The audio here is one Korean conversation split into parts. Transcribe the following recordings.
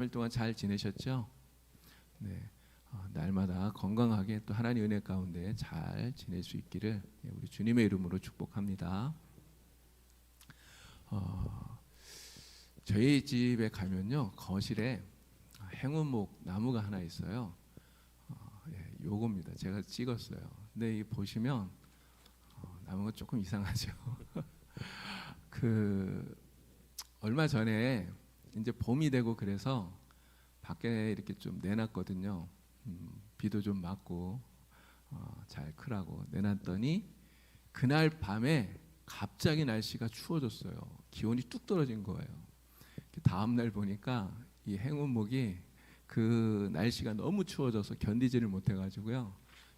3일 동안 잘 지내셨죠? 네, 날마다 건강하게 또 하나님 은혜 가운데 잘 지낼 수 있기를 우리 주님의 이름으로 축복합니다. 저희 집에 가면요, 거실에 행운목 나무가 하나 있어요. 요겁니다. 제가 찍었어요. 근데 이 보시면 나무가 조금 이상하죠. 얼마 전에 이제 봄이 되고 그래서 밖에 이렇게 좀 내놨거든요. 비도 좀 맞고 잘 크라고 내놨더니 그날 밤에 갑자기 날씨가 추워졌어요. 기온이 뚝 떨어진 거예요. 다음 날 보니까 이 행운목이 그 날씨가 너무 추워져서 견디지를 못해가지고요,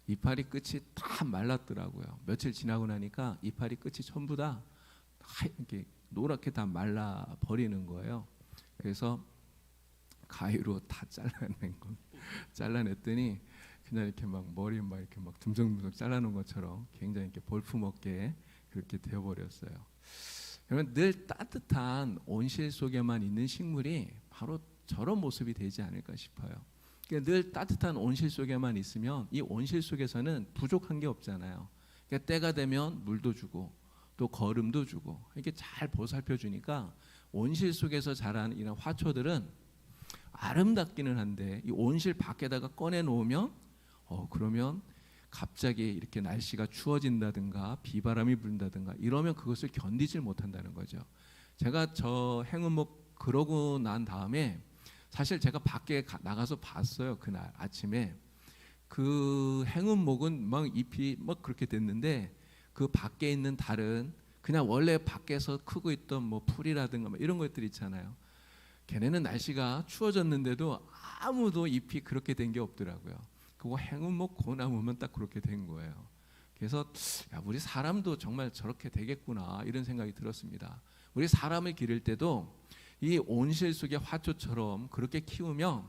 이파리 끝이 다 말랐더라고요. 며칠 지나고 나니까 이파리 끝이 전부 다 이렇게 노랗게 다 말라 버리는 거예요. 그래서 가위로 다 잘라냈더니 그냥 이렇게 막 머리 막 이렇게 막 듬성듬성 잘라놓은 것처럼 굉장히 이렇게 볼품없게 그렇게 되어버렸어요. 그러면 늘 따뜻한 온실 속에만 있는 식물이 바로 저런 모습이 되지 않을까 싶어요. 그러니까 늘 따뜻한 온실 속에만 있으면 이 온실 속에서는 부족한 게 없잖아요. 그러니까 때가 되면 물도 주고 또 거름도 주고 이렇게 잘 보살펴 주니까 온실 속에서 자란 이런 화초들은 아름답기는 한데 이 온실 밖에다가 꺼내 놓으면 그러면 갑자기 이렇게 날씨가 추워진다든가 비바람이 불다든가 이러면 그것을 견디질 못한다는 거죠. 제가 저 행운목 그러고 난 다음에 사실 제가 밖에 나가서 봤어요. 그날 아침에 그 행운목은 막 잎이 막 그렇게 됐는데 그 밖에 있는 달은 그냥 원래 밖에서 크고 있던 뭐 풀이라든가 뭐 이런 것들 있잖아요. 걔네는 날씨가 추워졌는데도 아무도 잎이 그렇게 된 게 없더라고요. 그거 행운목 고나무면 딱 그렇게 된 거예요. 그래서 우리 사람도 정말 저렇게 되겠구나 이런 생각이 들었습니다. 우리 사람을 기를 때도 이 온실 속의 화초처럼 그렇게 키우면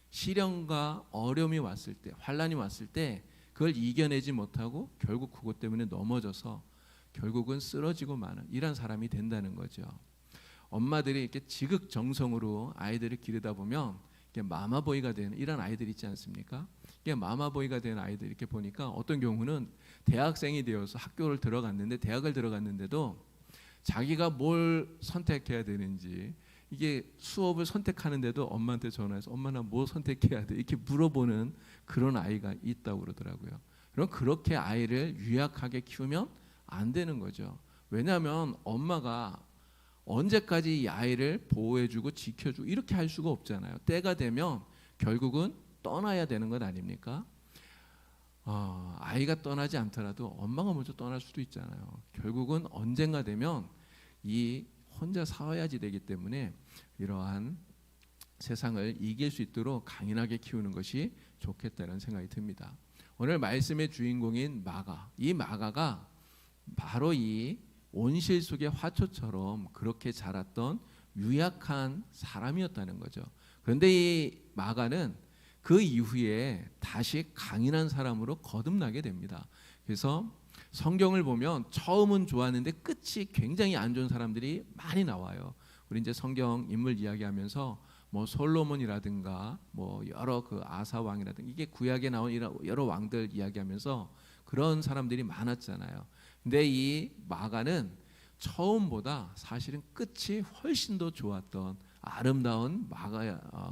시련과 어려움이 왔을 때, 환란이 왔을 때 그걸 이겨내지 못하고 결국 그것 때문에 넘어져서 결국은 쓰러지고 마는 이런 사람이 된다는 거죠. 엄마들이 이렇게 지극정성으로 아이들을 기르다 보면 마마보이가 되는 이런 아이들 있지 않습니까? 마마보이가 되는 아이들 이렇게 보니까 어떤 경우는 대학생이 되어서 학교를 들어갔는데 대학을 들어갔는데도 자기가 뭘 선택해야 되는지 이게 수업을 선택하는데도 엄마한테 전화해서 엄마 나 뭐 선택해야 돼 이렇게 물어보는 그런 아이가 있다고 그러더라고요. 그럼 그렇게 아이를 유약하게 키우면 안 되는 거죠. 왜냐하면 엄마가 언제까지 이 아이를 보호해주고 지켜주고 이렇게 할 수가 없잖아요. 때가 되면 결국은 떠나야 되는 것 아닙니까? 아이가 떠나지 않더라도 엄마가 먼저 떠날 수도 있잖아요. 결국은 언젠가 되면 이 혼자 살아야지 되기 때문에 이러한 세상을 이길 수 있도록 강인하게 키우는 것이 좋겠다는 생각이 듭니다. 오늘 말씀의 주인공인 마가, 이 마가가 바로 이 온실 속의 화초처럼 그렇게 자랐던 유약한 사람이었다는 거죠. 그런데 이 마가는 그 이후에 다시 강인한 사람으로 거듭나게 됩니다. 그래서 성경을 보면 처음은 좋았는데 끝이 굉장히 안 좋은 사람들이 많이 나와요. 우리 이제 성경 인물 이야기하면서 뭐 솔로몬이라든가 뭐 여러 그 아사 왕이라든가 이게 구약에 나온 여러 왕들 이야기하면서 그런 사람들이 많았잖아요. 근데 이 마가는 처음보다 사실은 끝이 훨씬 더 좋았던 아름다운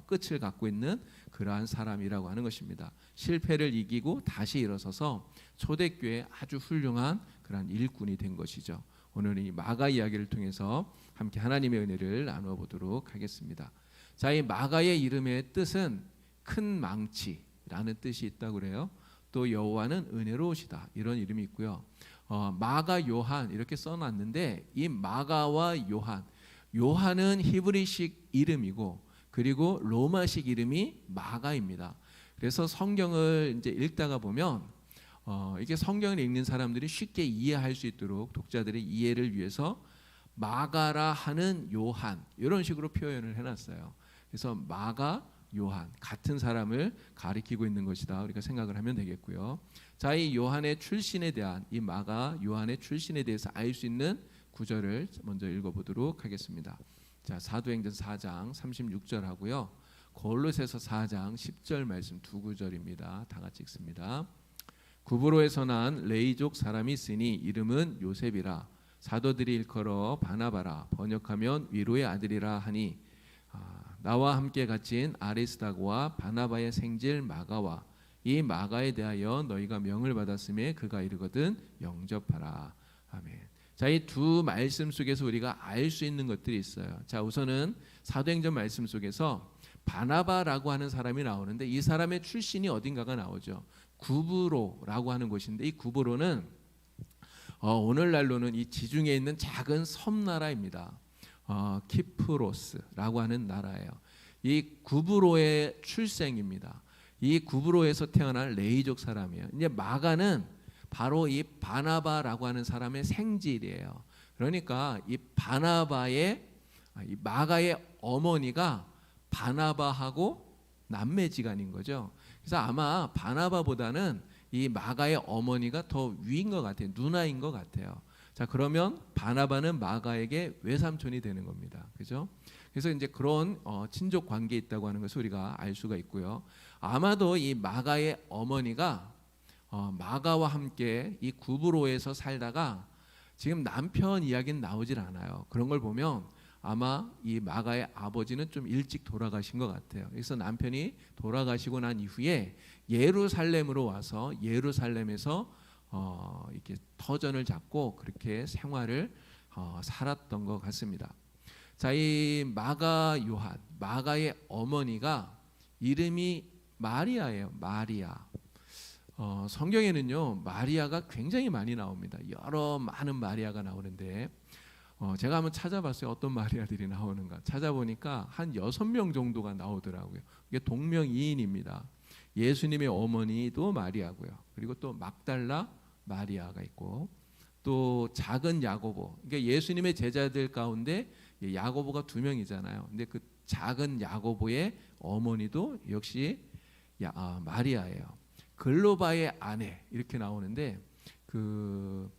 끝을 갖고 있는 그러한 사람이라고 하는 것입니다. 실패를 이기고 다시 일어서서 초대교회 아주 훌륭한 그러한 일꾼이 된 것이죠. 오늘 이 마가 이야기를 통해서 함께 하나님의 은혜를 나누어 보도록 하겠습니다. 자, 이 마가의 이름의 뜻은 큰 망치라는 뜻이 있다고 그래요. 또 여호와는 은혜로우시다 이런 이름이 있고요. 마가 요한 이렇게 써놨는데 이 마가와 요한은 히브리식 이름이고 그리고 로마식 이름이 마가입니다. 그래서 성경을 이제 읽다가 보면 이게 성경을 읽는 사람들이 쉽게 이해할 수 있도록 독자들의 이해를 위해서 마가라 하는 요한 이런 식으로 표현을 해놨어요. 그래서 마가 요한 같은 사람을 가리키고 있는 것이다 우리가 생각을 하면 되겠고요. 자, 이 요한의 출신에 대한 이 마가 요한의 출신에 대해서 알 수 있는 구절을 먼저 읽어보도록 하겠습니다. 자, 사도행전 4장 36절 하고요. 골로새서 4장 10절 말씀 두 구절입니다. 다 같이 읽습니다. 구브로에서 난 레이족 사람이 있으니 이름은 요셉이라. 사도들이 일컬어 바나바라. 번역하면 위로의 아들이라 하니 나와 함께 갇힌 아리스다고와 바나바의 생질 마가와 이 마가에 대하여 너희가 명을 받았음에 그가 이르거든 영접하라. 아멘. 자, 이 두 말씀 속에서 우리가 알 수 있는 것들이 있어요. 자, 우선은 사도행전 말씀 속에서 바나바라고 하는 사람이 나오는데 이 사람의 출신이 어딘가가 나오죠. 구브로라고 하는 곳인데 이 구브로는 오늘날로는 이 지중해에 있는 작은 섬나라입니다. 키프로스라고 하는 나라예요. 이 구브로의 출생입니다. 이 구브로에서 태어난 레이족 사람이에요. 이제 마가는 바로 이 바나바라고 하는 사람의 생질이에요. 그러니까 이 바나바의 이 마가의 어머니가 바나바하고 남매지간인 거죠. 그래서 아마 바나바보다는 이 마가의 어머니가 더 위인 것 같아요. 누나인 것 같아요. 자, 그러면 바나바는 마가에게 외삼촌이 되는 겁니다. 그죠? 그래서 이제 그런 친족 관계에 있다고 하는 것을 우리가 알 수가 있고요. 아마도 이 마가의 어머니가 마가와 함께 이 구브로에서 살다가 지금 남편 이야기는 나오질 않아요. 그런 걸 보면 아마 이 마가의 아버지는 좀 일찍 돌아가신 것 같아요. 그래서 남편이 돌아가시고 난 이후에 예루살렘으로 와서 예루살렘에서 이렇게 터전을 잡고 그렇게 생활을 살았던 것 같습니다. 자, 이 마가 요한, 마가의 어머니가 이름이 마리아예요. 마리아. 성경에는요 마리아가 굉장히 많이 나옵니다. 여러 많은 마리아가 나오는데 제가 한번 찾아봤어요. 어떤 마리아들이 나오는가 찾아보니까 한 6명 정도가 나오더라고요. 이게 동명이인입니다. 예수님의 어머니도 마리아고요. 그리고 또 막달라 마리아가 있고 또 작은 야고보. 그러니까 예수님의 제자들 가운데 야고보가 2명이잖아요. 근데 그 작은 야고보의 어머니도 역시 마리아예요. 글로바의 아내 이렇게 나오는데 그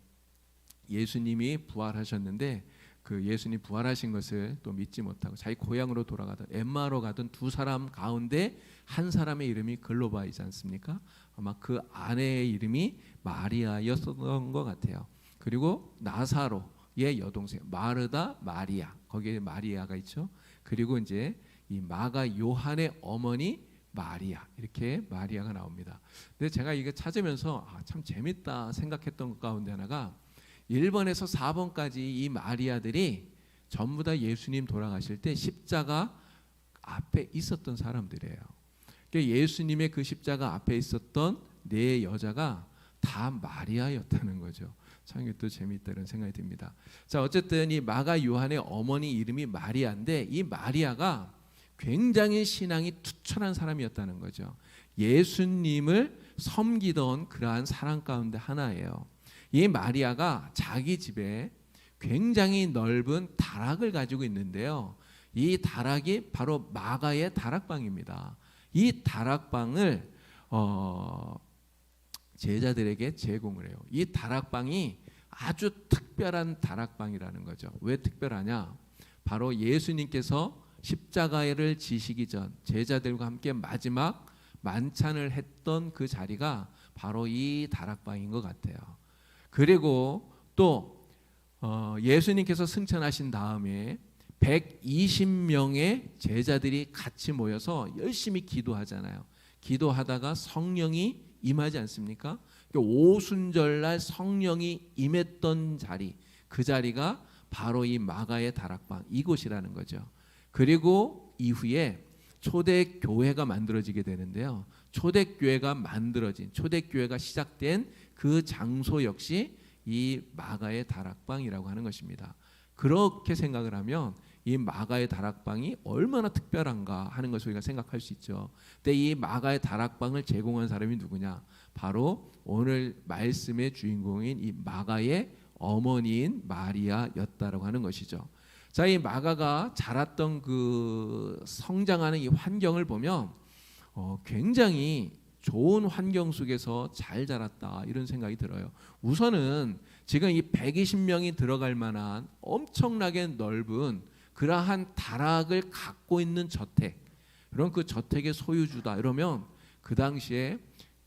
예수님이 부활하셨는데 그 예수님 부활하신 것을 또 믿지 못하고 자기 고향으로 돌아가던 엠마로 가던 두 사람 가운데 한 사람의 이름이 글로바이지 않습니까? 아마 그 아내의 이름이 마리아였던 것 같아요. 그리고 나사로의 여동생 마르다 마리아, 거기에 마리아가 있죠. 그리고 이제 이 마가 요한의 어머니 마리아, 이렇게 마리아가 나옵니다. 근데 제가 이거 찾으면서 참 재밌다 생각했던 것 가운데 하나가 1번에서 4번까지 이 마리아들이 전부 다 예수님 돌아가실 때 십자가 앞에 있었던 사람들이에요. 그러니까 예수님의 그 십자가 앞에 있었던 네 여자가 다 마리아였다는 거죠. 참 이게 또 재미있다 이런 생각이 듭니다. 자, 어쨌든 이 마가 요한의 어머니 이름이 마리아인데 이 마리아가 굉장히 신앙이 투철한 사람이었다는 거죠. 예수님을 섬기던 그러한 사람 가운데 하나예요. 이 마리아가 자기 집에 굉장히 넓은 다락을 가지고 있는데요. 이 다락이 바로 마가의 다락방입니다. 이 다락방을 제자들에게 제공을 해요. 이 다락방이 아주 특별한 다락방이라는 거죠. 왜 특별하냐? 바로 예수님께서 십자가를 지시기 전 제자들과 함께 마지막 만찬을 했던 그 자리가 바로 이 다락방인 것 같아요. 그리고 또 예수님께서 승천하신 다음에 120명의 제자들이 같이 모여서 열심히 기도하잖아요. 기도하다가 성령이 임하지 않습니까? 오순절날 성령이 임했던 자리, 그 자리가 바로 이 마가의 다락방 이곳이라는 거죠. 그리고 이후에 초대교회가 만들어지게 되는데요. 초대교회가 만들어진, 초대교회가 시작된 그 장소 역시 이 마가의 다락방이라고 하는 것입니다. 그렇게 생각을 하면 이 마가의 다락방이 얼마나 특별한가 하는 것을 우리가 생각할 수 있죠. 근데 이 마가의 다락방을 제공한 사람이 누구냐? 바로 오늘 말씀의 주인공인 이 마가의 어머니인 마리아였다라고 하는 것이죠. 자, 이 마가가 자랐던 그 성장하는 이 환경을 보면 굉장히 좋은 환경 속에서 잘 자랐다 이런 생각이 들어요. 우선은 지금 이 120명이 들어갈 만한 엄청나게 넓은 그러한 다락을 갖고 있는 저택, 그럼 그 저택의 소유주다 이러면 그 당시에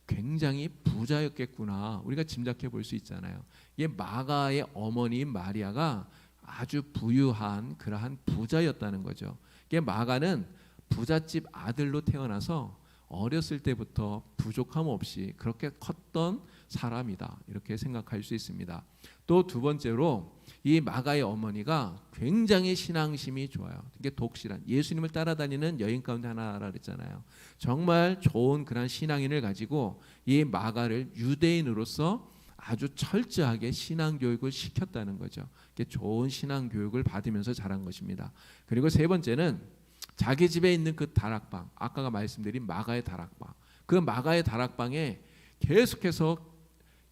굉장히 부자였겠구나 우리가 짐작해 볼 수 있잖아요. 이게 마가의 어머니인 마리아가 아주 부유한 그러한 부자였다는 거죠. 이게 마가는 부잣집 아들로 태어나서 어렸을 때부터 부족함 없이 그렇게 컸던 사람이다 이렇게 생각할 수 있습니다. 또 두 번째로 이 마가의 어머니가 굉장히 신앙심이 좋아요. 이게 독실한 예수님을 따라다니는 여인 가운데 하나라 그랬잖아요. 정말 좋은 그런 신앙인을 가지고 이 마가를 유대인으로서 아주 철저하게 신앙 교육을 시켰다는 거죠. 좋은 신앙 교육을 받으면서 자란 것입니다. 그리고 세 번째는 자기 집에 있는 그 다락방, 아까 말씀드린 마가의 다락방, 그 마가의 다락방에 계속해서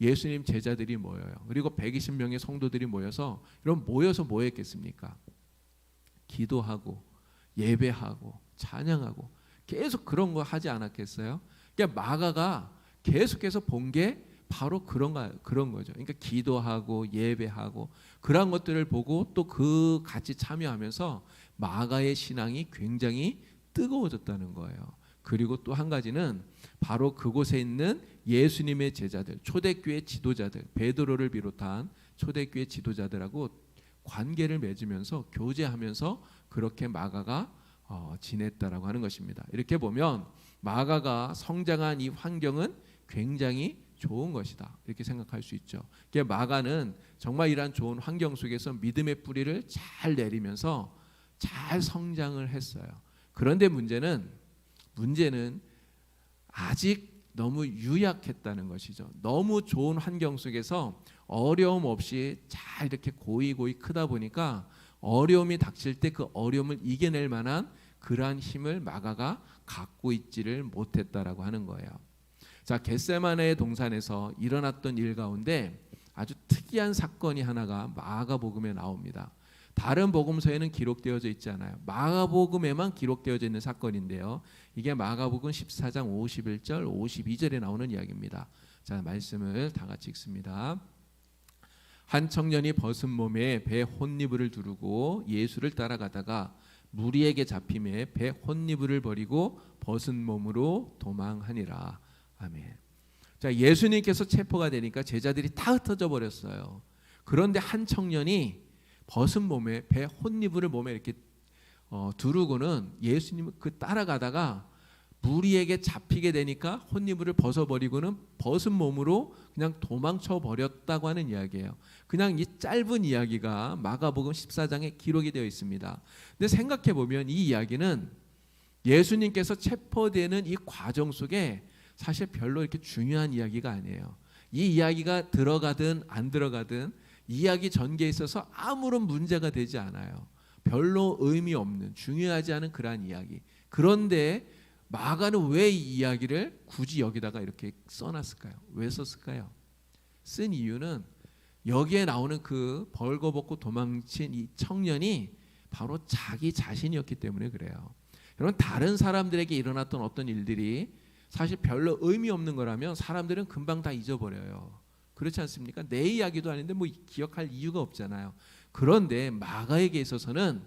예수님 제자들이 모여요. 그리고 120명의 성도들이 모여서 뭐 했겠습니까? 기도하고 예배하고 찬양하고 계속 그런 거 하지 않았겠어요? 그러니까 마가가 계속해서 본 게 바로 그런 거죠. 그러니까 기도하고 예배하고 그런 것들을 보고 또 그 같이 참여하면서 마가의 신앙이 굉장히 뜨거워졌다는 거예요. 그리고 또 한 가지는 바로 그곳에 있는 예수님의 제자들, 초대교회 지도자들, 베드로를 비롯한 초대교회 지도자들하고 관계를 맺으면서 교제하면서 그렇게 마가가 지냈다라고 하는 것입니다. 이렇게 보면 마가가 성장한 이 환경은 굉장히 좋은 것이다 이렇게 생각할 수 있죠. 마가는 정말 이러한 좋은 환경 속에서 믿음의 뿌리를 잘 내리면서 잘 성장을 했어요. 그런데 문제는 아직 너무 유약했다는 것이죠. 너무 좋은 환경 속에서 어려움 없이 잘 이렇게 고이 크다 보니까 어려움이 닥칠 때 그 어려움을 이겨낼 만한 그러한 힘을 마가가 갖고 있지를 못했다라고 하는 거예요. 자, 겟세마네 동산에서 일어났던 일 가운데 아주 특이한 사건이 하나가 마가복음에 나옵니다. 다른 복음서에는 기록되어져 있지 않아요. 마가복음에만 기록되어져 있는 사건인데요. 이게 마가복음 14장 51절 52절에 나오는 이야기입니다. 자, 말씀을 다 같이 읽습니다. 한 청년이 벗은 몸에 배 혼니부를 두르고 예수를 따라가다가 무리에게 잡힘에 배 혼니부를 버리고 벗은 몸으로 도망하니라. 아멘. 자, 예수님께서 체포가 되니까 제자들이 다 흩어져 버렸어요. 그런데 한 청년이 벗은 몸에 배 혼니부를 몸에 이렇게 두르고는 예수님을 따라가다가 무리에게 잡히게 되니까 혼니부를 벗어버리고는 벗은 몸으로 그냥 도망쳐 버렸다고 하는 이야기예요. 그냥 이 짧은 이야기가 마가복음 14장에 기록이 되어 있습니다. 근데 생각해 보면 이 이야기는 예수님께서 체포되는 이 과정 속에 사실 별로 이렇게 중요한 이야기가 아니에요. 이 이야기가 들어가든 안 들어가든 이야기 전개에 있어서 아무런 문제가 되지 않아요. 별로 의미 없는 중요하지 않은 그러한 이야기. 그런데 마가는 왜 이 이야기를 굳이 여기다가 이렇게 써놨을까요? 왜 썼을까요? 쓴 이유는 여기에 나오는 그 벌거벗고 도망친 이 청년이 바로 자기 자신이었기 때문에 그래요. 여러분, 다른 사람들에게 일어났던 어떤 일들이 사실 별로 의미 없는 거라면 사람들은 금방 다 잊어버려요. 그렇지 않습니까? 내 이야기도 아닌데 뭐 기억할 이유가 없잖아요. 그런데 마가에게 있어서는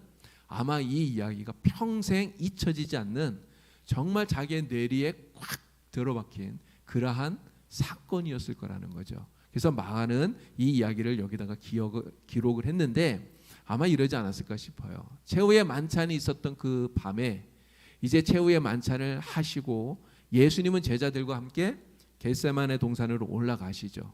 아마 이 이야기가 평생 잊혀지지 않는 정말 자기의 뇌리에 꽉 들어박힌 그러한 사건이었을 거라는 거죠. 그래서 마가는 이 이야기를 여기다가 기록을 했는데 아마 이러지 않았을까 싶어요. 최후의 만찬이 있었던 그 밤에 이제 최후의 만찬을 하시고 예수님은 제자들과 함께 겟세마네 동산으로 올라가시죠.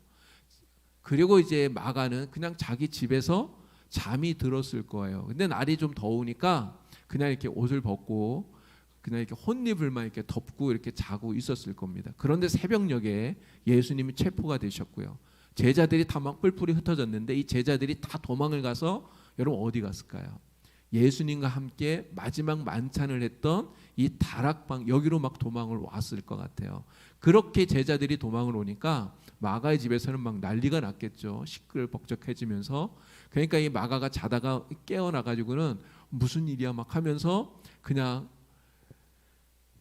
그리고 이제 마가는 그냥 자기 집에서 잠이 들었을 거예요. 근데 날이 좀 더우니까 그냥 이렇게 옷을 벗고 그냥 이렇게 혼니불만 이렇게 덮고 이렇게 자고 있었을 겁니다. 그런데 새벽녘에 예수님이 체포가 되셨고요. 제자들이 다 막 뿔뿔이 흩어졌는데 이 제자들이 다 도망을 가서 여러분 어디 갔을까요? 예수님과 함께 마지막 만찬을 했던 이 다락방 여기로 막 도망을 왔을 것 같아요. 그렇게 제자들이 도망을 오니까 마가의 집에서는 막 난리가 났겠죠. 시끌벅적해지면서. 그러니까 이 마가가 자다가 깨어나가지고는 무슨 일이야 막 하면서 그냥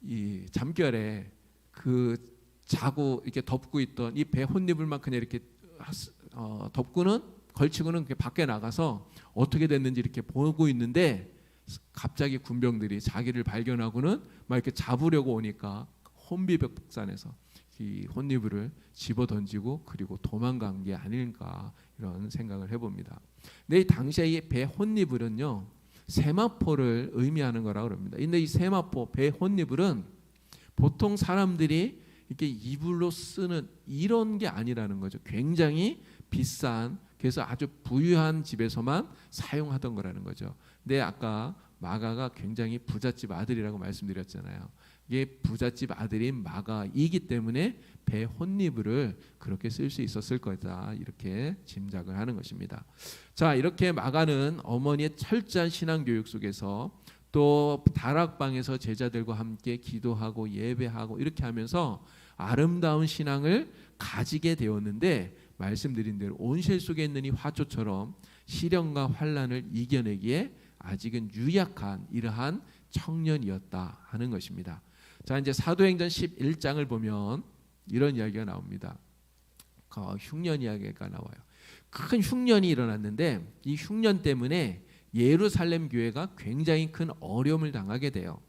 이 잠결에 그 자고 이렇게 덮고 있던 이 배 혼니불만 그냥 이렇게 덮고는 걸치고는 밖에 나가서 어떻게 됐는지 이렇게 보고 있는데 갑자기 군병들이 자기를 발견하고는 막 이렇게 잡으려고 오니까 혼비백산에서 이 혼니부를 집어 던지고 그리고 도망간 게 아닐까 이런 생각을 해봅니다. 근데 이 당시에 이 배 혼니불은요 세마포를 의미하는 거라고 합니다. 근데 이 세마포 배 혼니불은 보통 사람들이 이렇게 이불로 쓰는 이런 게 아니라는 거죠. 굉장히 비싼, 그래서 아주 부유한 집에서만 사용하던 거라는 거죠. 근데 아까 마가가 굉장히 부잣집 아들이라고 말씀드렸잖아요. 이게 부잣집 아들인 마가이기 때문에 배 혼니부를 그렇게 쓸 수 있었을 거다 이렇게 짐작을 하는 것입니다. 자, 이렇게 마가는 어머니의 철저한 신앙 교육 속에서 또 다락방에서 제자들과 함께 기도하고 예배하고 이렇게 하면서 아름다운 신앙을 가지게 되었는데, 말씀드린 대로 온실 속에 있는 이 화초처럼 시련과 환난을 이겨내기에 아직은 유약한 이러한 청년이었다 하는 것입니다. 자, 이제 사도행전 11장을 보면 이런 이야기가 나옵니다. 흉년 이야기가 나와요. 큰 흉년이 일어났는데 이 흉년 때문에 예루살렘 교회가 굉장히 큰 어려움을 당하게 돼요.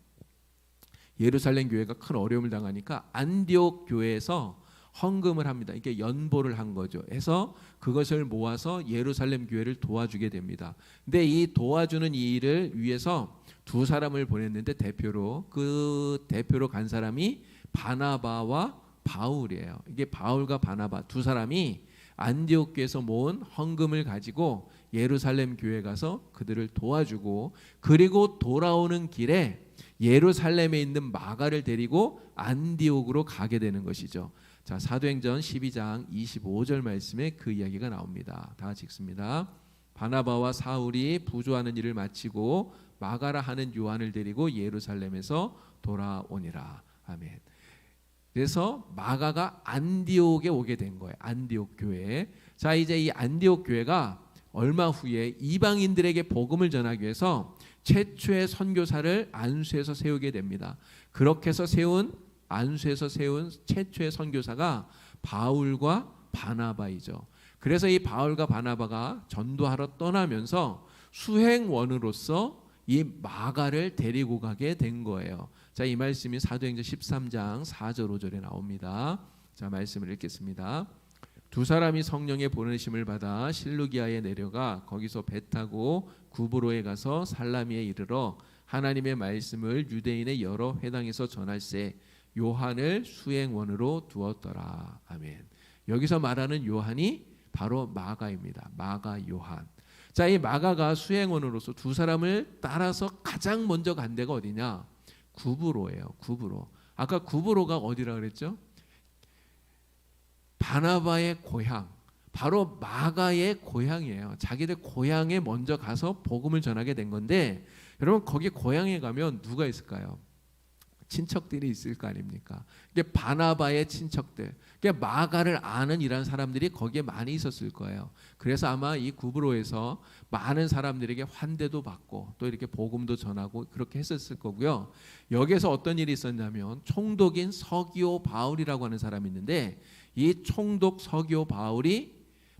예루살렘 교회가 큰 어려움을 당하니까 안디옥 교회에서 헌금을 합니다. 이게 연보를 한 거죠. 해서 그것을 모아서 예루살렘 교회를 도와주게 됩니다. 근데 이 도와주는 이 일을 위해서 두 사람을 보냈는데 대표로 간 사람이 바나바와 바울이에요. 이게 바울과 바나바 두 사람이 안디옥 교회에서 모은 헌금을 가지고 예루살렘 교회에 가서 그들을 도와주고, 그리고 돌아오는 길에 예루살렘에 있는 마가를 데리고 안디옥으로 가게 되는 것이죠. 자, 사도행전 12장 25절 말씀에 그 이야기가 나옵니다. 다 같이 읽습니다. 바나바와 사울이 부조하는 일을 마치고 마가라 하는 요한을 데리고 예루살렘에서 돌아오니라. 아멘. 그래서 마가가 안디옥에 오게 된 거예요. 안디옥 교회에. 자, 이제 이 안디옥 교회가 얼마 후에 이방인들에게 복음을 전하기 위해서 최초의 선교사를 안수에서 세우게 됩니다. 그렇게 해서 안수에서 세운 최초의 선교사가 바울과 바나바이죠. 그래서 이 바울과 바나바가 전도하러 떠나면서 수행원으로서 이 마가를 데리고 가게 된 거예요. 자, 이 말씀이 사도행전 13장 4절 5절에 나옵니다. 자, 말씀을 읽겠습니다. 두 사람이 성령의 보내심을 받아 실루기아에 내려가 거기서 배 타고 구브로에 가서 살라미에 이르러 하나님의 말씀을 유대인의 여러 회당에서 전할세 요한을 수행원으로 두었더라. 아멘. 여기서 말하는 요한이 바로 마가입니다. 마가 요한. 자, 이 마가가 수행원으로서 두 사람을 따라서 가장 먼저 간 데가 어디냐? 구브로예요. 구브로. 아까 구브로가 어디라 그랬죠? 바나바의 고향, 바로 마가의 고향이에요. 자기들 고향에 먼저 가서 복음을 전하게 된 건데, 여러분 거기 고향에 가면 누가 있을까요? 친척들이 있을 거 아닙니까? 이게 바나바의 친척들, 이게 마가를 아는 이런 사람들이 거기에 많이 있었을 거예요. 그래서 아마 이 구브로에서 많은 사람들에게 환대도 받고 또 이렇게 복음도 전하고 그렇게 했었을 거고요. 여기에서 어떤 일이 있었냐면 총독인 서기오 바울이라고 하는 사람이 있는데, 이 총독 서기오 바울이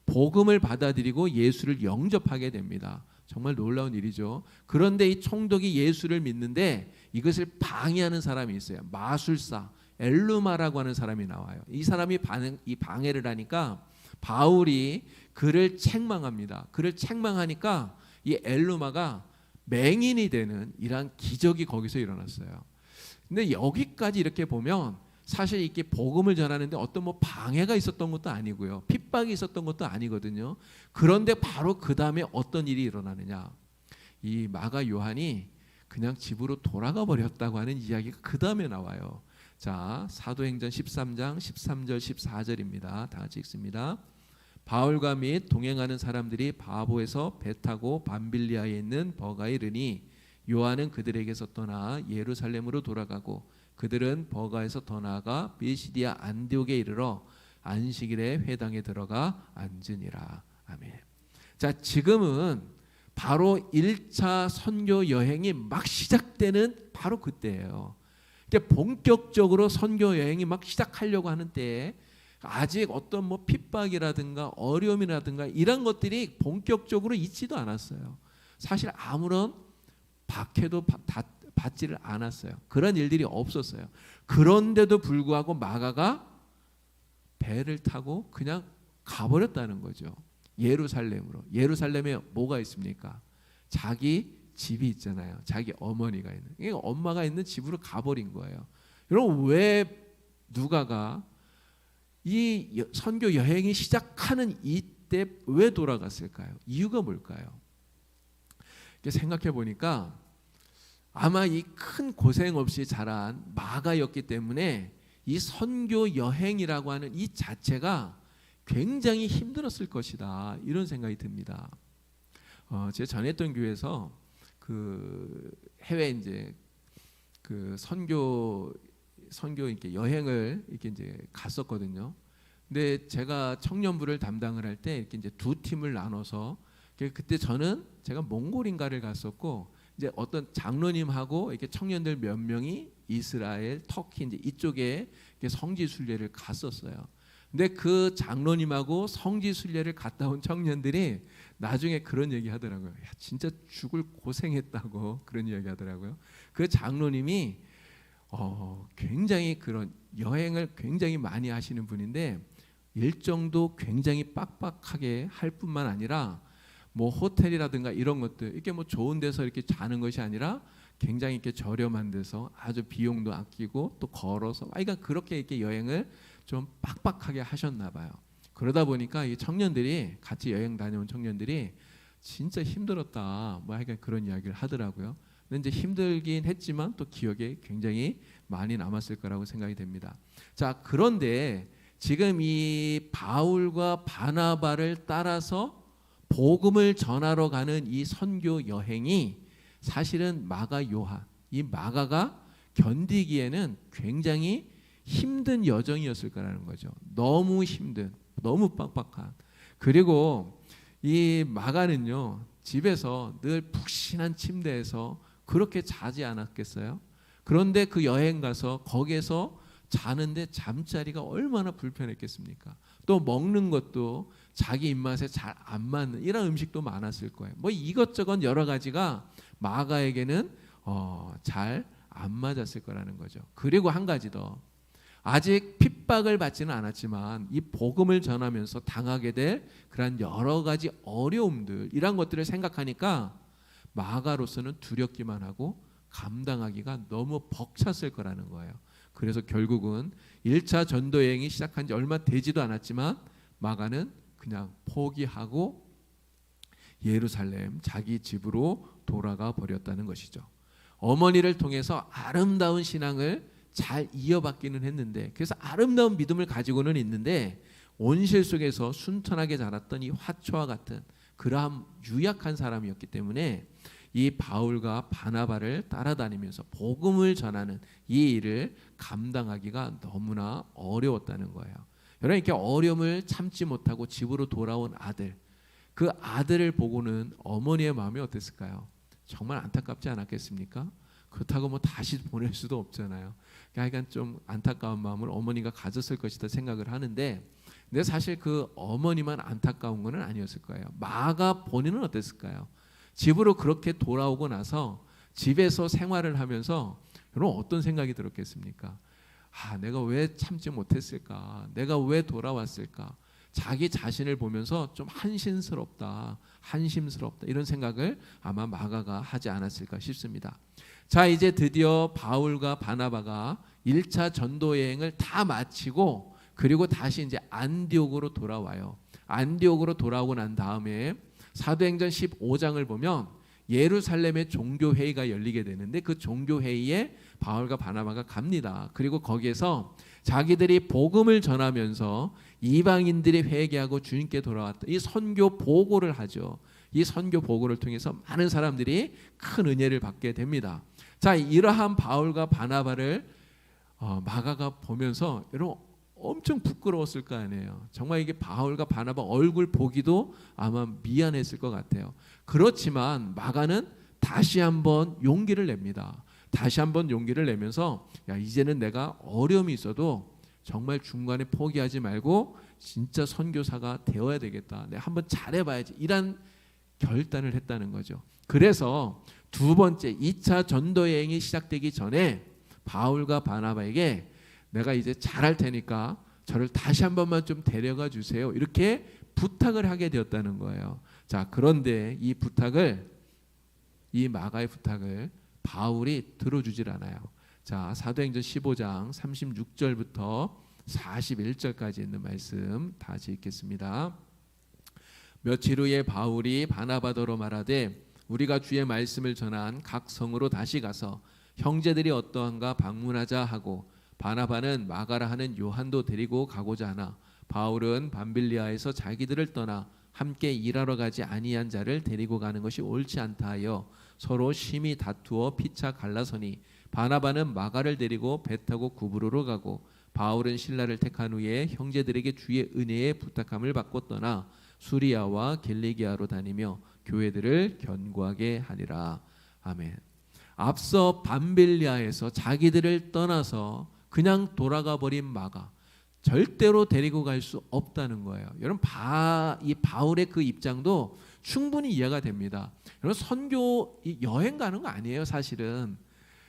복음을 받아들이고 예수를 영접하게 됩니다. 정말 놀라운 일이죠. 그런데 이 총독이 예수를 믿는데 이것을 방해하는 사람이 있어요. 마술사 엘루마라고 하는 사람이 나와요. 이 사람이 방해를 하니까 바울이 그를 책망합니다. 그를 책망하니까 이 엘루마가 맹인이 되는 이러한 기적이 거기서 일어났어요. 근데 여기까지 이렇게 보면 사실 이렇게 복음을 전하는데 어떤 방해가 있었던 것도 아니고요, 핍박이 있었던 것도 아니거든요. 그런데 바로 그 다음에 어떤 일이 일어나느냐, 이 마가 요한이 그냥 집으로 돌아가 버렸다고 하는 이야기가 그 다음에 나와요. 자, 사도행전 13장 13절 14절입니다. 다 같이 읽습니다. 바울과 및 동행하는 사람들이 바보에서 배 타고 밤빌리아에 있는 버가에 이르니 요한은 그들에게서 떠나 예루살렘으로 돌아가고 그들은 버가에서 더 나아가 비시디아 안디옥에 이르러 안식일에 회당에 들어가 앉으니라. 아멘. 자, 지금은 바로 1차 선교 여행이 막 시작되는 바로 그때예요. 이제 본격적으로 선교 여행이 막 시작하려고 하는 때에 아직 어떤 핍박이라든가 어려움이라든가 이런 것들이 본격적으로 있지도 않았어요. 사실 아무런 박해도 받지를 않았어요. 그런 일들이 없었어요. 그런데도 불구하고 마가가 배를 타고 그냥 가버렸다는 거죠. 예루살렘으로. 예루살렘에 뭐가 있습니까? 자기 집이 있잖아요. 자기 어머니가 있는. 그러니까 엄마가 있는 집으로 가버린 거예요. 여러분, 왜 누가가 이 선교 여행이 시작하는 이때 왜 돌아갔을까요? 이유가 뭘까요? 생각해 보니까 아마 이 큰 고생 없이 자란 마가였기 때문에 이 선교 여행이라고 하는 이 자체가 굉장히 힘들었을 것이다, 이런 생각이 듭니다. 제가 전했던 교회에서 그 해외 이제 그 선교 이렇게 여행을 이렇게 이제 갔었거든요. 근데 제가 청년부를 담당을 할 때 이렇게 이제 두 팀을 나눠서, 그때 제가 몽골인가를 갔었고, 이제 어떤 장로님하고 이렇게 청년들 몇 명이 이스라엘, 터키 이제 이쪽에 성지 순례를 갔었어요. 근데 그 장로님하고 성지 순례를 갔다 온 청년들이 나중에 그런 얘기 하더라고요. 야, 진짜 죽을 고생했다고 그런 이야기 하더라고요. 그 장로님이 굉장히 그런 여행을 굉장히 많이 하시는 분인데, 일정도 굉장히 빡빡하게 할 뿐만 아니라 뭐 호텔이라든가 이런 것들 이렇게 뭐 좋은 데서 이렇게 자는 것이 아니라 굉장히 이렇게 저렴한 데서 아주 비용도 아끼고 또 걸어서, 그러니까 그렇게 이렇게 여행을 좀 빡빡하게 하셨나 봐요. 그러다 보니까 이 청년들이, 같이 여행 다녀온 청년들이 진짜 힘들었다, 뭐 하여간 그런 이야기를 하더라고요. 근데 이제 힘들긴 했지만 또 기억에 굉장히 많이 남았을 거라고 생각이 됩니다. 자, 그런데 지금 이 바울과 바나바를 따라서 복음을 전하러 가는 이 선교 여행이 사실은 마가 요한, 이 마가가 견디기에는 굉장히 힘든 여정이었을 거라는 거죠. 너무 힘든, 너무 빡빡한. 그리고 이 마가는요, 집에서 늘 푹신한 침대에서 그렇게 자지 않았겠어요? 그런데 그 여행 가서 거기에서 자는데 잠자리가 얼마나 불편했겠습니까? 또 먹는 것도 자기 입맛에 잘 안 맞는 이런 음식도 많았을 거예요. 뭐 이것저것 여러 가지가 마가에게는 잘 안 맞았을 거라는 거죠. 그리고 한 가지 더, 아직 핍박을 받지는 않았지만 이 복음을 전하면서 당하게 될 그런 여러 가지 어려움들, 이런 것들을 생각하니까 마가로서는 두렵기만 하고 감당하기가 너무 벅찼을 거라는 거예요. 그래서 결국은 1차 전도 여행이 시작한 지 얼마 되지도 않았지만 마가는 그냥 포기하고 예루살렘 자기 집으로 돌아가 버렸다는 것이죠. 어머니를 통해서 아름다운 신앙을 잘 이어받기는 했는데, 그래서 아름다운 믿음을 가지고는 있는데, 온실 속에서 순탄하게 자랐던 이 화초와 같은 그러한 유약한 사람이었기 때문에 이 바울과 바나바를 따라다니면서 복음을 전하는 이 일을 감당하기가 너무나 어려웠다는 거예요. 여러분, 이렇게 어려움을 참지 못하고 집으로 돌아온 아들, 그 아들을 보고는 어머니의 마음이 어땠을까요? 정말 안타깝지 않았겠습니까? 그렇다고 뭐 다시 보낼 수도 없잖아요. 그러니까 좀 안타까운 마음을 어머니가 가졌을 것이다 생각을 하는데, 근데 사실 그 어머니만 안타까운 것은 아니었을 거예요. 마가 본인은 어땠을까요? 집으로 그렇게 돌아오고 나서 집에서 생활을 하면서 여러분 어떤 생각이 들었겠습니까? 내가 왜 참지 못했을까? 내가 왜 돌아왔을까? 자기 자신을 보면서 좀 한심스럽다 이런 생각을 아마 마가가 하지 않았을까 싶습니다. 자, 이제 드디어 바울과 바나바가 1차 전도 여행을 다 마치고 그리고 다시 이제 안디옥으로 돌아와요. 안디옥으로 돌아오고 난 다음에 사도행전 15장을 보면 예루살렘의 종교회의가 열리게 되는데, 그 종교회의에 바울과 바나바가 갑니다. 그리고 거기에서 자기들이 복음을 전하면서 이방인들이 회개하고 주님께 돌아왔다, 이 선교 보고를 하죠. 이 선교 보고를 통해서 많은 사람들이 큰 은혜를 받게 됩니다. 자, 이러한 바울과 바나바를 마가가 보면서 여러분 엄청 부끄러웠을 거 아니에요. 정말 이게 바울과 바나바 얼굴 보기도 아마 미안했을 것 같아요. 그렇지만 마가는 다시 한번 용기를 냅니다. 다시 한번 용기를 내면서, 야, 이제는 내가 어려움이 있어도 정말 중간에 포기하지 말고 진짜 선교사가 되어야 되겠다, 내가 한번 잘해봐야지, 이런 결단을 했다는 거죠. 그래서 두 번째 2차 전도 여행이 시작되기 전에 바울과 바나바에게 내가 이제 잘할 테니까 저를 다시 한 번만 좀 데려가 주세요. 이렇게 부탁을 하게 되었다는 거예요. 자, 그런데 이 마가의 부탁을 바울이 들어주질 않아요. 자, 사도행전 15장 36절부터 41절까지 있는 말씀 다시 읽겠습니다. 며칠 후에 바울이 바나바더러 말하되 우리가 주의 말씀을 전한 각 성으로 다시 가서 형제들이 어떠한가 방문하자 하고 바나바는 마가라 하는 요한도 데리고 가고자 하나 바울은 밤빌리아에서 자기들을 떠나 함께 일하러 가지 아니한 자를 데리고 가는 것이 옳지 않다 하여 서로 심히 다투어 피차 갈라서니 바나바는 마가를 데리고 배 타고 구브로로 가고 바울은 신라를 택한 후에 형제들에게 주의 은혜에 부탁함을 받고 떠나 수리아와 길리기아로 다니며 교회들을 견고하게 하니라. 아멘. 앞서 밤빌리아에서 자기들을 떠나서 그냥 돌아가 버린 마가 절대로 데리고 갈 수 없다는 거예요. 여러분 이 바울의 그 입장도 충분히 이해가 됩니다. 여러분 선교 여행 가는 거 아니에요, 사실은.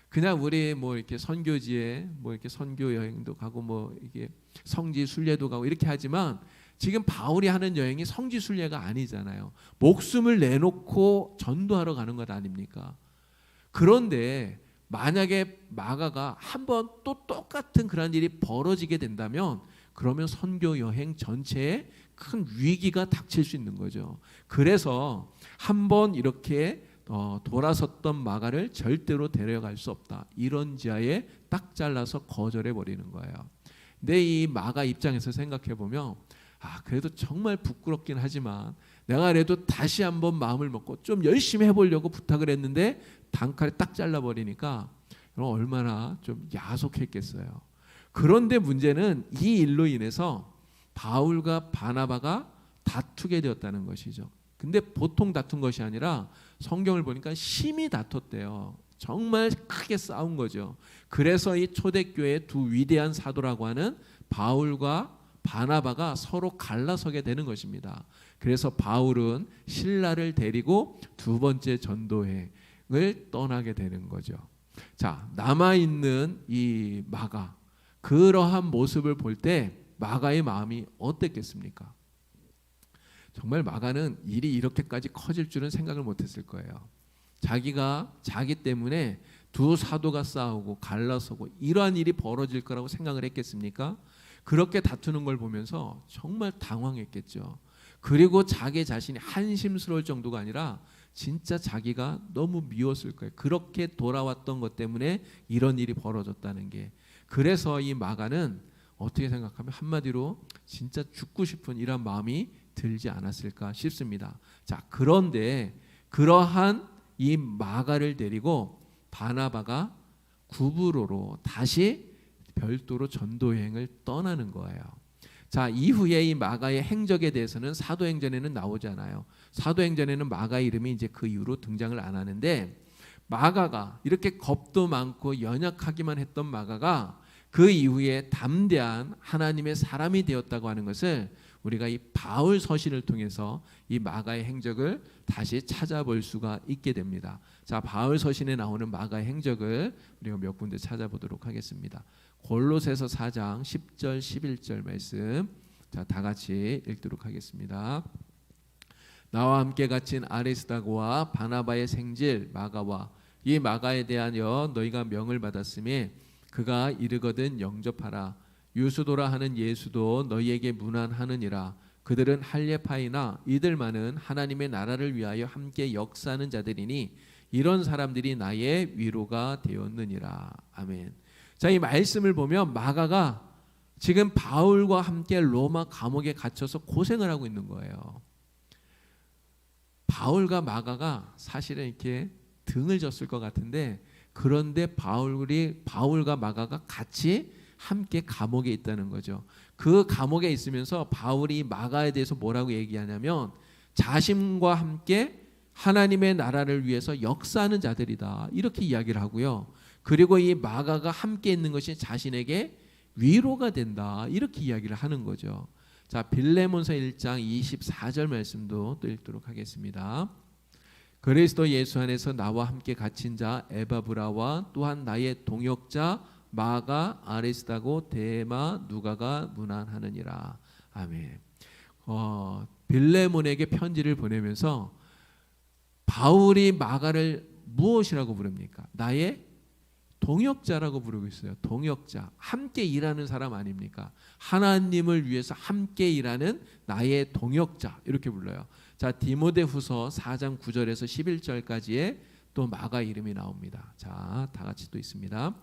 그냥 우리 뭐 이렇게 선교지에 뭐 이렇게 선교 여행도 가고 뭐 이게 성지 순례도 가고 이렇게 하지만 지금 바울이 하는 여행이 성지 순례가 아니잖아요. 목숨을 내놓고 전도하러 가는 것 아닙니까? 그런데 만약에 마가가 한번 또 똑같은 그런 일이 벌어지게 된다면 그러면 선교 여행 전체에 큰 위기가 닥칠 수 있는 거죠. 그래서 한번 이렇게 돌아섰던 마가를 절대로 데려갈 수 없다. 이런 지하에 딱 잘라서 거절해 버리는 거예요. 근데 이 마가 입장에서 생각해 보면 그래도 정말 부끄럽긴 하지만 내가 그래도 다시 한번 마음을 먹고 좀 열심히 해보려고 부탁을 했는데 단칼에 딱 잘라버리니까 얼마나 좀 야속했겠어요. 그런데 문제는 이 일로 인해서 바울과 바나바가 다투게 되었다는 것이죠. 근데 보통 다툰 것이 아니라 성경을 보니까 심히 다퉜대요. 정말 크게 싸운 거죠. 그래서 이 초대교회의 두 위대한 사도라고 하는 바울과 바나바가 서로 갈라서게 되는 것입니다. 그래서 바울은 신라를 데리고 두 번째 전도행을 떠나게 되는 거죠. 자, 남아있는 이 마가, 그러한 모습을 볼 때 마가의 마음이 어땠겠습니까? 정말 마가는 일이 이렇게까지 커질 줄은 생각을 못했을 거예요. 자기 때문에 두 사도가 싸우고 갈라서고 이러한 일이 벌어질 거라고 생각을 했겠습니까? 그렇게 다투는 걸 보면서 정말 당황했겠죠. 그리고 자기 자신이 한심스러울 정도가 아니라 진짜 자기가 너무 미웠을 거예요. 그렇게 돌아왔던 것 때문에 이런 일이 벌어졌다는 게. 그래서 이 마가는 어떻게 생각하면 한마디로 진짜 죽고 싶은 이런 마음이 들지 않았을까 싶습니다. 자, 그런데 그러한 이 마가를 데리고 바나바가 구브로로 다시 별도로 전도여행을 떠나는 거예요. 자, 이후에 이 마가의 행적에 대해서는 사도행전에는 나오지 않아요. 사도행전에는 마가의 이름이 이제 그 이후로 등장을 안 하는데, 마가가 이렇게 겁도 많고 연약하기만 했던 마가가 그 이후에 담대한 하나님의 사람이 되었다고 하는 것을 우리가 이 바울 서신을 통해서 이 마가의 행적을 다시 찾아볼 수가 있게 됩니다. 자, 바울 서신에 나오는 마가의 행적을 우리가 몇 군데 찾아보도록 하겠습니다. 골로새서 4장 10절 11절 말씀, 자, 다 같이 읽도록 하겠습니다. 나와 함께 갇힌 아리스다고와 바나바의 생질 마가와 이 마가에 대하여 너희가 명을 받았으니 그가 이르거든 영접하라. 유수도라 하는 예수도 너희에게 문안하느니라. 그들은 할례파이나 이들만은 하나님의 나라를 위하여 함께 역사하는 자들이니 이런 사람들이 나의 위로가 되었느니라. 아멘. 자, 이 말씀을 보면 마가가 지금 바울과 함께 로마 감옥에 갇혀서 고생을 하고 있는 거예요. 바울과 마가가 사실은 이렇게 등을 졌을 것 같은데, 그런데 바울과 마가가 같이 함께 감옥에 있다는 거죠. 그 감옥에 있으면서 바울이 마가에 대해서 뭐라고 얘기하냐면 자신과 함께 하나님의 나라를 위해서 역사하는 자들이다, 이렇게 이야기를 하고요. 그리고 이 마가가 함께 있는 것이 자신에게 위로가 된다, 이렇게 이야기를 하는 거죠. 자, 빌레몬서 1장 24절 말씀도 또 읽도록 하겠습니다. 그리스도 예수 안에서 나와 함께 갇힌 자 에바브라와 또한 나의 동역자 마가, 아리스다고, 데마, 누가가 문안하느니라. 아멘. 빌레몬에게 편지를 보내면서 바울이 마가를 무엇이라고 부릅니까? 나의 동역자라고 부르고 있어요. 동역자, 함께 일하는 사람 아닙니까? 하나님을 위해서 함께 일하는 나의 동역자, 이렇게 불러요. 자, 디모데후서 4장 9절에서 11절까지의 또 마가 이름이 나옵니다. 자, 다 같이 또 있습니다.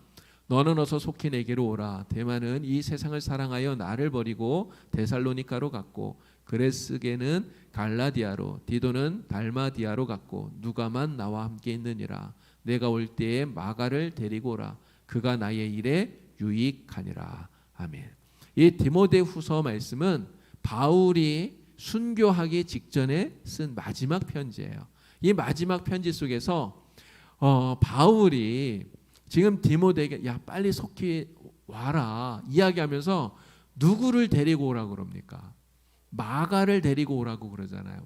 너는 어서 속히 내게로 오라. 데마는 이 세상을 사랑하여 나를 버리고 데살로니가로 갔고, 그레스게는 갈라디아로, 디도는 달마디아로 갔고, 누가만 나와 함께 있느니라. 내가 올 때에 마가를 데리고 오라. 그가 나의 일에 유익하니라. 아멘. 이 디모데후서 말씀은 바울이 순교하기 직전에 쓴 마지막 편지예요. 이 마지막 편지 속에서 바울이 지금 디모데에게 야 빨리 속히 와라 이야기하면서 누구를 데리고 오라고 그럽니까? 마가를 데리고 오라고 그러잖아요.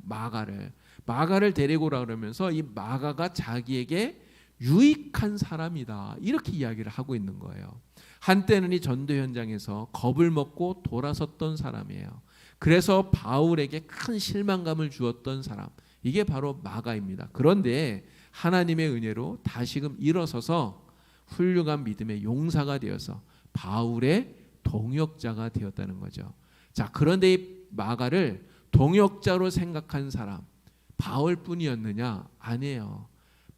마가를 데리고 오라고 그러면서 이 마가가 자기에게 유익한 사람이다 이렇게 이야기를 하고 있는 거예요. 한때는 이 전도 현장에서 겁을 먹고 돌아섰던 사람이에요. 그래서 바울에게 큰 실망감을 주었던 사람, 이게 바로 마가입니다. 그런데 하나님의 은혜로 다시금 일어서서 훌륭한 믿음의 용사가 되어서 바울의 동역자가 되었다는 거죠. 자, 그런데 이 마가를 동역자로 생각한 사람 바울뿐이었느냐? 아니에요.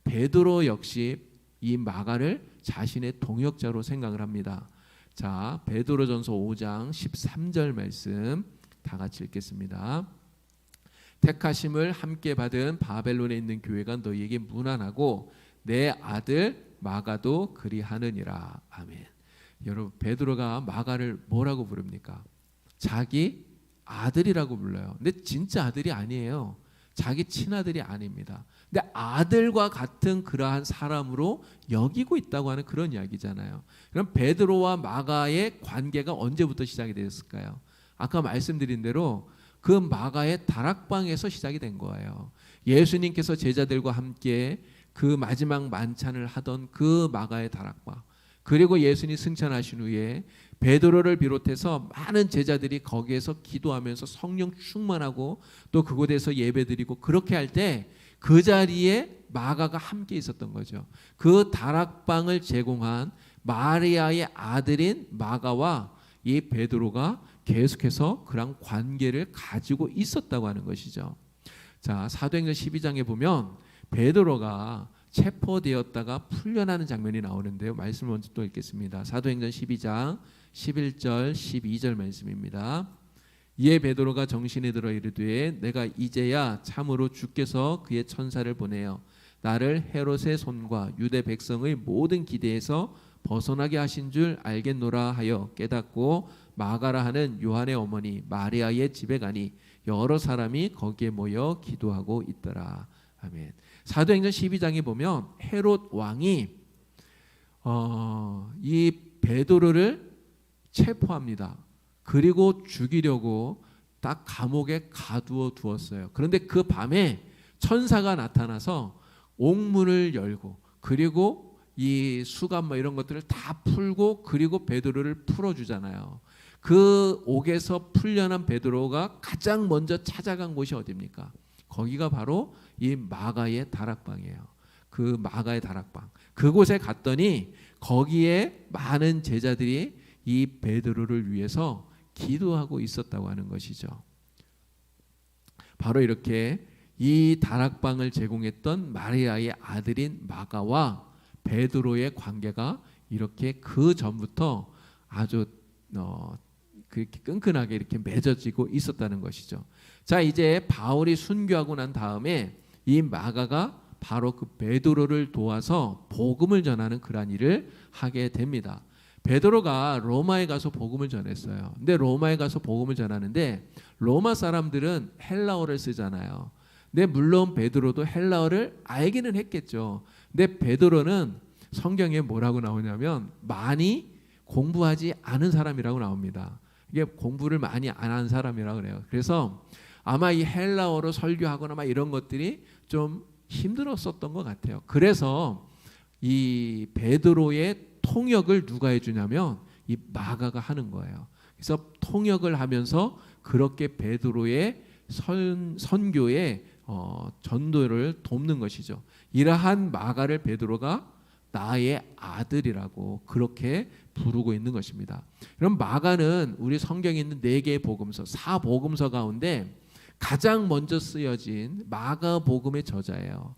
베드로 역시 이 마가를 자신의 동역자로 생각을 합니다. 자, 베드로전서 5장 13절 말씀 다 같이 읽겠습니다. 택하심을 함께 받은 바벨론에 있는 교회가 너희에게 문안하고 내 아들 마가도 그리하느니라. 아멘. 여러분, 베드로가 마가를 뭐라고 부릅니까? 자기 아들이라고 불러요. 근데 진짜 아들이 아니에요. 자기 친아들이 아닙니다. 근데 아들과 같은 그러한 사람으로 여기고 있다고 하는 그런 이야기잖아요. 그럼 베드로와 마가의 관계가 언제부터 시작이 되었을까요? 아까 말씀드린 대로 그 마가의 다락방에서 시작이 된 거예요. 예수님께서 제자들과 함께 그 마지막 만찬을 하던 그 마가의 다락방, 그리고 예수님 승천하신 후에 베드로를 비롯해서 많은 제자들이 거기에서 기도하면서 성령 충만하고 또 그곳에서 예배드리고 그렇게 할 때 그 자리에 마가가 함께 있었던 거죠. 그 다락방을 제공한 마리아의 아들인 마가와 이 베드로가 계속해서 그런 관계를 가지고 있었다고 하는 것이죠. 자, 사도행전 12장에 보면 베드로가 체포되었다가 풀려나는 장면이 나오는데요. 말씀을 먼저 또 읽겠습니다. 사도행전 12장 11절 12절 말씀입니다. 이에 베드로가 정신에 들어 이르되 내가 이제야 참으로 주께서 그의 천사를 보내어 나를 헤롯의 손과 유대 백성의 모든 기대에서 벗어나게 하신 줄 알겠노라 하여 깨닫고 마가라 하는 요한의 어머니 마리아의 집에 가니 여러 사람이 거기에 모여 기도하고 있더라. 아멘. 사도행전 12장에 보면 헤롯 왕이 이 베드로를 체포합니다. 그리고 죽이려고 딱 감옥에 가두어 두었어요. 그런데 그 밤에 천사가 나타나서 옥문을 열고 그리고 이 수갑 뭐 이런 것들을 다 풀고 그리고 베드로를 풀어주잖아요. 그 옥에서 풀려난 베드로가 가장 먼저 찾아간 곳이 어디입니까? 거기가 바로 이 마가의 다락방이에요. 그 마가의 다락방. 그곳에 갔더니 거기에 많은 제자들이 이 베드로를 위해서 기도하고 있었다고 하는 것이죠. 바로 이렇게 이 다락방을 제공했던 마리아의 아들인 마가와 베드로의 관계가 이렇게 그 전부터 아주 그렇게 끈끈하게 이렇게 맺어지고 있었다는 것이죠. 자, 이제 바울이 순교하고 난 다음에 이 마가가 바로 그 베드로를 도와서 복음을 전하는 그러한 일을 하게 됩니다. 베드로가 로마에 가서 복음을 전했어요. 근데 로마에 가서 복음을 전하는데 로마 사람들은 헬라어를 쓰잖아요. 근데 물론 베드로도 헬라어를 알기는 했겠죠. 근데 베드로는 성경에 뭐라고 나오냐면 많이 공부하지 않은 사람이라고 나옵니다. 이게 공부를 많이 안 한 사람이라고 그래요. 그래서 아마 이 헬라어로 설교하거나 막 이런 것들이 좀 힘들었었던 것 같아요. 그래서 이 베드로의 통역을 누가 해주냐면 이 마가가 하는 거예요. 그래서 통역을 하면서 그렇게 베드로의 선교의 전도를 돕는 것이죠. 이러한 마가를 베드로가 나의 아들이라고 그렇게 부르고 있는 것입니다. 그럼 마가는 우리 성경에 있는 4개의 복음서, 4복음서 가운데 가장 먼저 쓰여진 마가복음의 저자예요.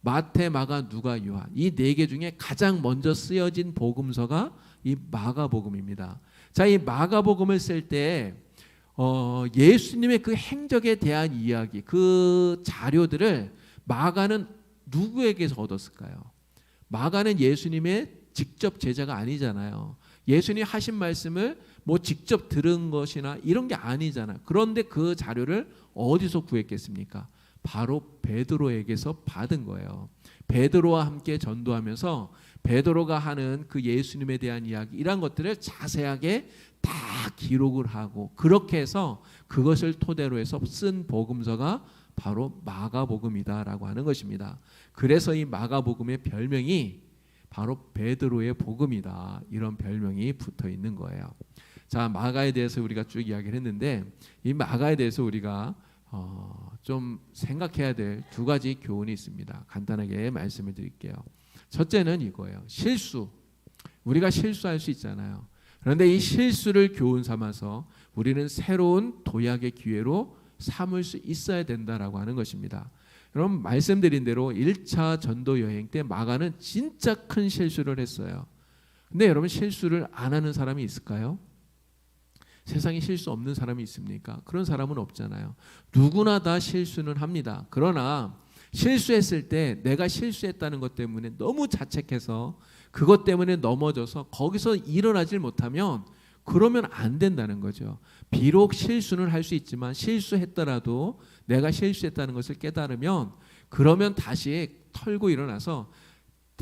마태, 마가, 누가, 요한, 이 4개 중에 가장 먼저 쓰여진 복음서가 이 마가복음입니다. 자, 이 마가복음을 쓸 때 예수님의 그 행적에 대한 이야기, 그 자료들을 마가는 누구에게서 얻었을까요? 마가는 예수님의 직접 제자가 아니잖아요. 예수님이 하신 말씀을 뭐 직접 들은 것이나 이런 게 아니잖아요. 그런데 그 자료를 어디서 구했겠습니까? 바로 베드로에게서 받은 거예요. 베드로와 함께 전도하면서 베드로가 하는 그 예수님에 대한 이야기, 이런 것들을 자세하게 다 기록을 하고, 그렇게 해서 그것을 토대로 해서 쓴 복음서가 바로 마가복음이다라고 하는 것입니다. 그래서 이 마가복음의 별명이 바로 베드로의 복음이다, 이런 별명이 붙어 있는 거예요. 자, 마가에 대해서 우리가 쭉 이야기를 했는데, 이 마가에 대해서 우리가 좀 생각해야 될 2가지 교훈이 있습니다. 간단하게 말씀을 드릴게요. 첫째는 이거예요. 실수. 우리가 실수할 수 있잖아요. 그런데 이 실수를 교훈 삼아서 우리는 새로운 도약의 기회로 삼을 수 있어야 된다라고 하는 것입니다. 그럼 말씀드린 대로 1차 전도 여행 때 마가는 진짜 큰 실수를 했어요. 근데 여러분, 실수를 안 하는 사람이 있을까요? 세상에 실수 없는 사람이 있습니까? 그런 사람은 없잖아요. 누구나 다 실수는 합니다. 그러나 실수했을 때 내가 실수했다는 것 때문에 너무 자책해서 그것 때문에 넘어져서 거기서 일어나질 못하면, 그러면 안 된다는 거죠. 비록 실수는 할 수 있지만 실수했더라도 내가 실수했다는 것을 깨달으면, 그러면 다시 털고 일어나서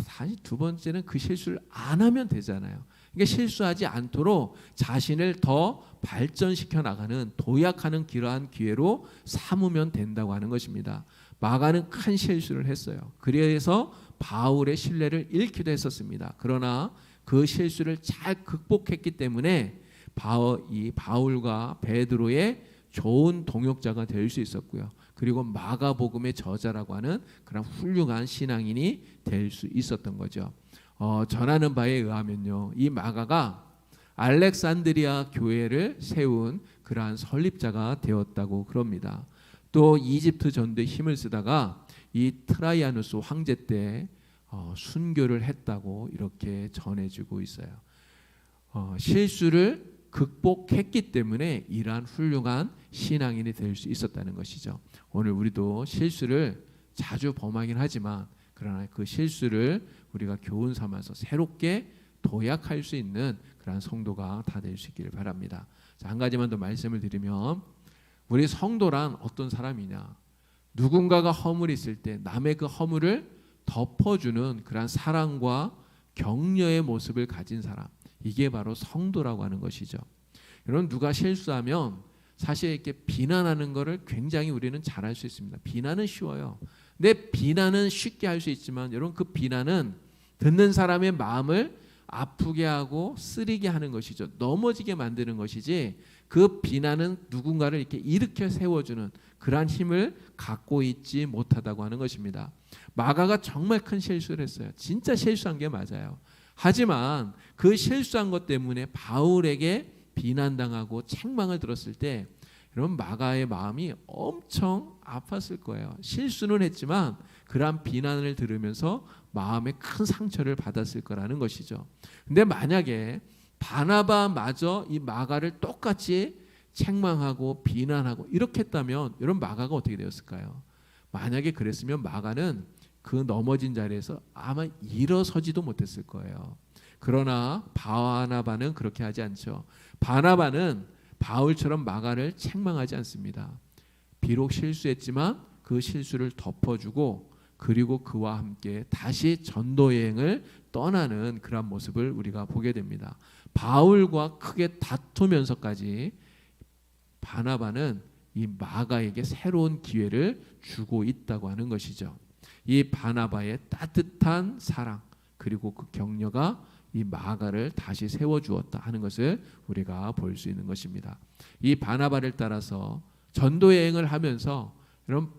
다시 2번째는 그 실수를 안 하면 되잖아요. 그러니까 실수하지 않도록 자신을 더 발전시켜 나가는, 도약하는 그러한 기회로 삼으면 된다고 하는 것입니다. 마가는 큰 실수를 했어요. 그래서 바울의 신뢰를 잃기도 했었습니다. 그러나 그 실수를 잘 극복했기 때문에 이 바울과 베드로의 좋은 동역자가 될 수 있었고요. 그리고 마가복음의 저자라고 하는 그런 훌륭한 신앙인이 될 수 있었던 거죠. 전하는 바에 의하면요, 이 마가가 알렉산드리아 교회를 세운 그러한 설립자가 되었다고 그럽니다. 또 이집트 전도에 힘을 쓰다가 이 트라이아누스 황제 때 순교를 했다고 이렇게 전해지고 있어요. 실수를 극복했기 때문에 이러한 훌륭한 신앙인이 될 수 있었다는 것이죠. 오늘 우리도 실수를 자주 범하긴 하지만, 그러나 그 실수를 우리가 교훈 삼아서 새롭게 도약할 수 있는 그런 성도가 다 될 수 있기를 바랍니다. 자, 한 가지만 더 말씀을 드리면, 우리 성도란 어떤 사람이냐? 누군가가 허물이 있을 때 남의 그 허물을 덮어주는 그런 사랑과 격려의 모습을 가진 사람, 이게 바로 성도라고 하는 것이죠. 여러분, 누가 실수하면 사실 이렇게 비난하는 것을 굉장히 우리는 잘할 수 있습니다. 비난은 쉬워요. 근데 비난은 쉽게 할 수 있지만, 여러분, 그 비난은 듣는 사람의 마음을 아프게 하고 쓰리게 하는 것이죠. 넘어지게 만드는 것이지, 그 비난은 누군가를 이렇게 일으켜 세워주는 그러한 힘을 갖고 있지 못하다고 하는 것입니다. 마가가 정말 큰 실수를 했어요. 진짜 실수한 게 맞아요. 하지만 그 실수한 것 때문에 바울에게 비난당하고 책망을 들었을 때, 여러분, 마가의 마음이 엄청 아팠을 거예요. 실수는 했지만 그러한 비난을 들으면서 마음에 큰 상처를 받았을 거라는 것이죠. 근데 만약에 바나바마저 이 마가를 똑같이 책망하고 비난하고 이렇게 했다면, 여러분, 마가가 어떻게 되었을까요? 만약에 그랬으면 마가는 그 넘어진 자리에서 아마 일어서지도 못했을 거예요. 그러나 바나바는 그렇게 하지 않죠. 바나바는 바울처럼 마가를 책망하지 않습니다. 비록 실수했지만 그 실수를 덮어주고, 그리고 그와 함께 다시 전도 여행을 떠나는 그런 모습을 우리가 보게 됩니다. 바울과 크게 다투면서까지 바나바는 이 마가에게 새로운 기회를 주고 있다고 하는 것이죠. 이 바나바의 따뜻한 사랑 그리고 그 격려가 이 마가를 다시 세워주었다 하는 것을 우리가 볼 수 있는 것입니다. 이 바나바를 따라서 전도 여행을 하면서 여러분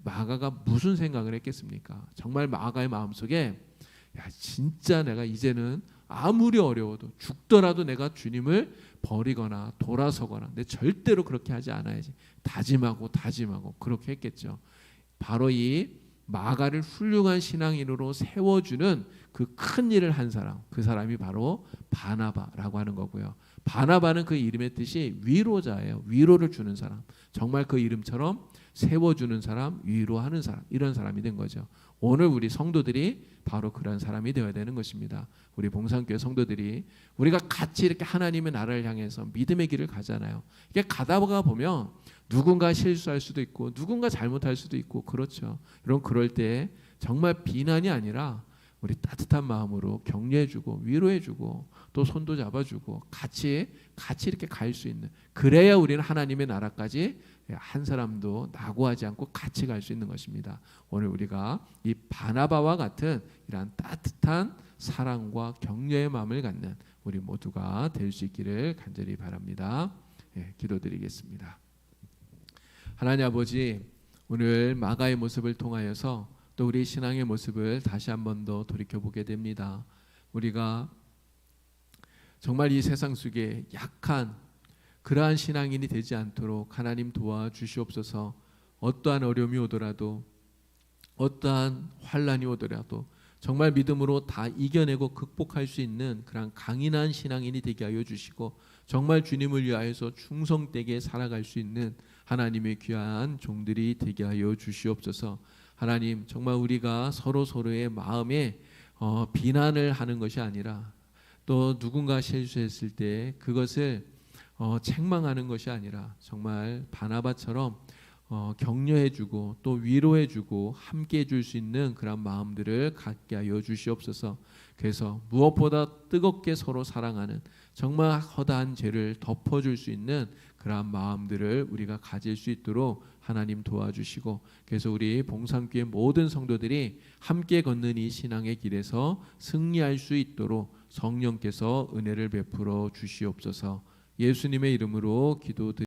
마가가 무슨 생각을 했겠습니까? 정말 마가의 마음속에 야 진짜 내가 이제는 아무리 어려워도 죽더라도 내가 주님을 버리거나 돌아서거나 내 절대로 그렇게 하지 않아야지 다짐하고 그렇게 했겠죠. 바로 이 마가를 훌륭한 신앙인으로 세워주는 그 큰 일을 한 사람, 그 사람이 바로 바나바라고 하는 거고요. 바나바는 그 이름의 뜻이 위로자예요. 위로를 주는 사람, 정말 그 이름처럼 세워주는 사람, 위로하는 사람, 이런 사람이 된 거죠. 오늘 우리 성도들이 바로 그런 사람이 되어야 되는 것입니다. 우리 봉산교회 성도들이 우리가 같이 이렇게 하나님의 나라를 향해서 믿음의 길을 가잖아요. 이게 가다가 보면 누군가 실수할 수도 있고 누군가 잘못할 수도 있고 그렇죠. 여러분 그럴 때 정말 비난이 아니라 우리 따뜻한 마음으로 격려해주고 위로해주고 또 손도 잡아주고 같이 이렇게 갈 수 있는, 그래야 우리는 하나님의 나라까지 한 사람도 낙오하지 않고 같이 갈 수 있는 것입니다. 오늘 우리가 이 바나바와 같은 이러한 따뜻한 사랑과 격려의 마음을 갖는 우리 모두가 될 수 있기를 간절히 바랍니다. 기도드리겠습니다. 하나님 아버지, 오늘 마가의 모습을 통하여서 또 우리 신앙의 모습을 다시 한 번 더 돌이켜보게 됩니다. 우리가 정말 이 세상 속에 약한 그러한 신앙인이 되지 않도록 하나님 도와주시옵소서. 어떠한 어려움이 오더라도 어떠한 환난이 오더라도 정말 믿음으로 다 이겨내고 극복할 수 있는 그런 강인한 신앙인이 되게 하여 주시고 정말 주님을 위하여서 충성되게 살아갈 수 있는 하나님의 귀한 종들이 되게 하여 주시옵소서. 하나님 정말 우리가 서로의 마음에 비난을 하는 것이 아니라 또 누군가 실수했을 때 그것을 책망하는 것이 아니라 정말 바나바처럼 격려해주고 또 위로해주고 함께해 줄 수 있는 그런 마음들을 갖게 하여 주시옵소서. 그래서 무엇보다 뜨겁게 서로 사랑하는 정말 허다한 죄를 덮어줄 수 있는 그러한 마음들을 우리가 가질 수 있도록 하나님 도와주시고, 그래서 우리 봉산교회 모든 성도들이 함께 걷는 이 신앙의 길에서 승리할 수 있도록 성령께서 은혜를 베풀어 주시옵소서. 예수님의 이름으로 기도드립니다.